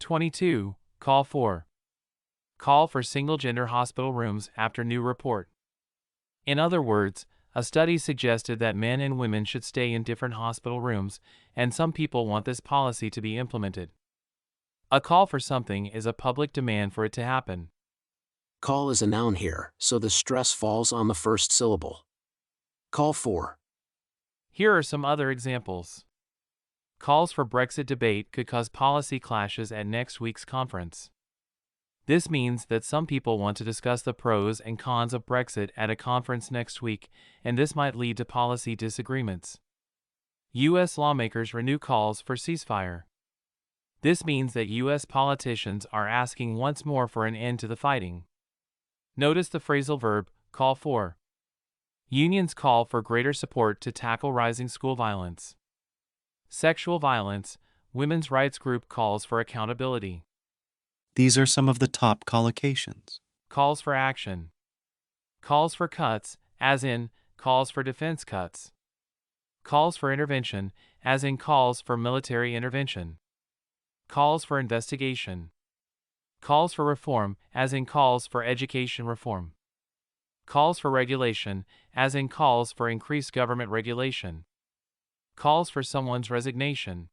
22. Call for single-gender hospital rooms after new report. In other words, a study suggested that men and women should stay in different hospital rooms, and some people want this policy to be implemented. A call for something is a public demand for it to happen. Call is a noun here, so the stress falls on the first syllable. Call for. Here are some other examples. Calls for Brexit debate could cause policy clashes at next week's conference. This means that some people want to discuss the pros and cons of Brexit at a conference next week, and this might lead to policy disagreements. U.S. lawmakers renew calls for ceasefire. This means that U.S. politicians are asking once more for an end to the fighting. Notice the phrasal verb, call for. Unions call for greater support to tackle rising school violence. Sexual violence, women's rights group calls for accountability. These are some of the top collocations. Calls for action. Calls for cuts, as in, calls for defense cuts. Calls for intervention, as in calls for military intervention. Calls for investigation. Calls for reform, as in calls for education reform. Calls for regulation, as in calls for increased government regulation. Calls for someone's resignation.